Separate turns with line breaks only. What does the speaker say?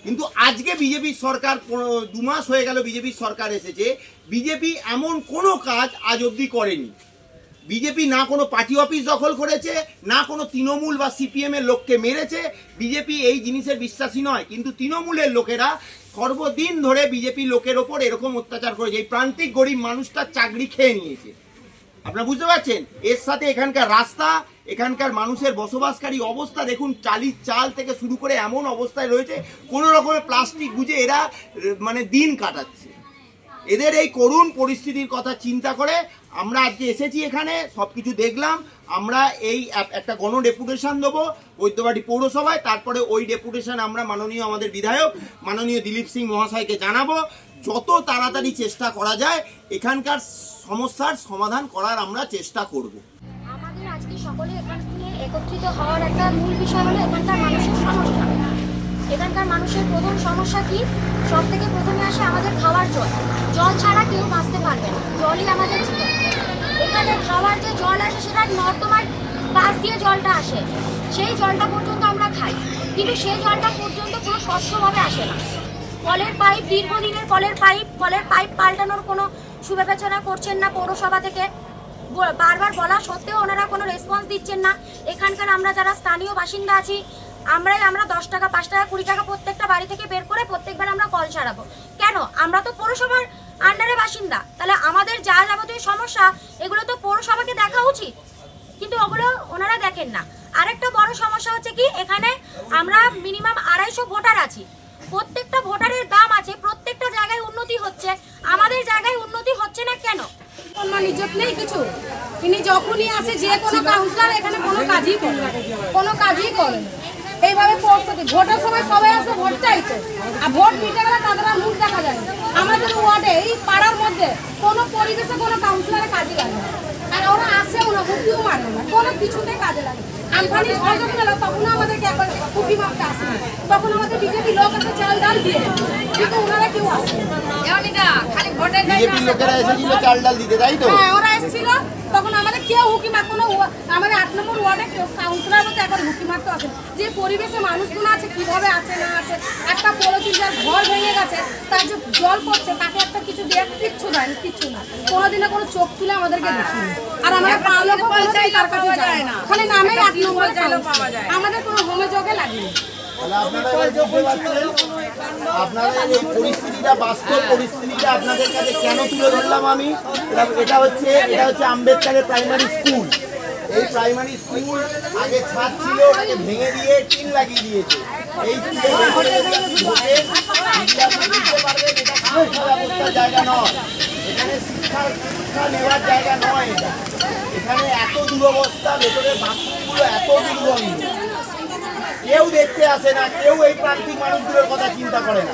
কিন্তু আজকে বিজেপি সরকার 2 মাস হয়ে গেল বিজেপি সরকার এসেছে, বিজেপি এমন কোনো কাজ আজ অবধি করেনি। বিজেপি না কোনো পার্টি অফিস দখল করেছে, না কোনো তৃণমূল বা সিপিএম এর লোককে মেরেছে। বিজেপি এই জিনিসের বিশ্বাসী নয়, কিন্তু তৃণমূলের লোকেরা সর্বদিন ধরে বিজেপি লোকের ওপর এরকম অত্যাচার করেছে। এই প্রান্তিক গরিব মানুষটার চাকরি খেয়ে নিয়েছে। আপনারা বুঝতে পারছেন? এর সাথে এখানকার রাস্তা, এখানকার মানুষের বসবাসকারী অবস্থা দেখুন, চালির চাল থেকে শুরু করে এমন অবস্থায় রয়েছে, কোনো রকমের প্লাস্টিক গুজে এরা মানে দিন কাটাচ্ছে। এদের এই করুণ পরিস্থিতির কথা চিন্তা করে আমরা আজকে এসেছি এখানে, সব কিছু দেখলাম। আমরা এই একটা গণ ডেপুটেশন দেবো বৈদ্যবাটি পৌরসভায়, তারপরে ওই ডেপুটেশন আমরা মাননীয় আমাদের বিধায়ক মাননীয় দিলীপ সিং মহাশয়কে জানাবো। যত তাড়াতাড়ি চেষ্টা করা যায় এখানকার সমস্যার সমাধান করার আমরা চেষ্টা করব।
আমাদের আজকে সকলে এখানে একত্রিত হওয়ার একটা মূল বিষয় হলো এখানকার মানুষের সমস্যা। এখানকার মানুষের প্রধান সমস্যা কি? সব থেকে প্রথমে আসে আমাদের খাওয়ার জল। জল ছাড়া কেউ বাঁচতে পারবে না, জলই আমাদের জীবন। এখানে খাওয়ার যে জল আসে সেটা নর্দমার পাশ দিয়ে জলটা আসে, সেই জলটা পর্যন্ত আমরা খাই, কিন্তু সেই জলটা পর্যন্ত কোনো স্বচ্ছভাবে আসে না। কলের পাইপ, দীর্ঘদিনের কলের পাইপ পাল্টানোর কোনো সুবিবেচনা করছেন না পৌরসভা থেকে। বারবার বলা সত্ত্বেও ওনারা কোনো রেসপন্স দিচ্ছেন না। এখানকার আমরা যারা স্থানীয় বাসিন্দা আছি, আমরা 10 টাকা 5 টাকা 20 টাকা প্রত্যেকটা বাড়ি থেকে বের করে প্রত্যেকবার আমরা কল সারাবো। কেন? আমরা তো পৌরসভার আন্ডারে বাসিন্দা, তাহলে আমাদের যা যাবতীয় সমস্যা এগুলো তো পৌরসভাকে দেখা উচিত, কিন্তু ওগুলো ওনারা দেখেন না। আরেকটা বড় সমস্যা হচ্ছে কি, এখানে আমরা মিনিমাম 250 ভোটার আছি, প্রত্যেকটা ভোটারের দাম আছে, প্রত্যেকটা জায়গায় উন্নতি হচ্ছে, আমাদের জায়গায় উন্নতি হচ্ছে না কেন?
সম্মান ইজ্জত নেই কিছু। তিনি যখনই আসে যে কোনো কাউন্সিলর এখানে কোনো কাজই করে না। এইভাবে পরিস্থিতি, ভোটের সময় সবাই আসে ভোট চাইতে, আর ভোট মিটে গেলে তাদের আর মুখ দেখা যায় না। আমাদের ওয়ার্ডে এই পাড়ার মধ্যে কোনো পরিবেশে কোনো কাউন্সিলরের কাজে লাগে না, আর ওরা আসেও না, হুকিও মারে না, কোনো কিছুতে কাজে লাগে। আমফানি ঝড় যখন এলো তখন আমাদেরকে একবার হুকি মারতে আসে না, তখন আমাদের বিজেপি লোক এসে চাল ডাল দিয়ে, কিন্তু ওনারা কেউ আসে
বিজেপি লোকেরা এসেছিল চাল ডাল দিতে, তাই তো?
হ্যাঁ, ওরা এসেছিল, তখন আমাদের কেউ হুকি মারতো না। আমাদের 8 নম্বর ওয়ার্ডে কাউন্সিলর মতো একবার হুকি মারতে আসে। যে পরিবেশে মানুষগুলো আছে, কিভাবে আছে না আছে, একটা পলিথিন যার ঘর ভেঙে গেছে, তার যে জল পড়ছে, তাকে একটা কিছু দিয়ে কিচ্ছু দেয়নি, কিচ্ছু না। কোনোদিনে কোনো চোখ তুলে আমাদেরকে দেখিনি, আর আমরা পাওয়া তার কাছে যায় না, খালি নামে 8 নম্বর আমাদের কোনো হোমে লাগেনি।
আপনাদের এই পরিস্থিতিটা, বাস্তব পরিস্থিতিটা আপনাদের কাছে কেন তুলে ধরলাম আমি? এটা হচ্ছে আম্বেদকারের প্রাইমারি স্কুল। এই প্রাইমারি স্কুল আগে ছাদ ছিল, ওটাকে ভেঙে দিয়ে টিন লাগিয়ে দিয়েছে। এই ব্যবস্থার জায়গা নয়, এখানে শিক্ষা নেওয়ার জায়গা নয়। এখানে এত দুরবস্থা, ভেতরের বাথরুমগুলো এত দুর্গন্ধ, কেউ দেখতে আসে না, কেউ এই প্রান্তিক মানুষগুলোর কথা চিন্তা করে না।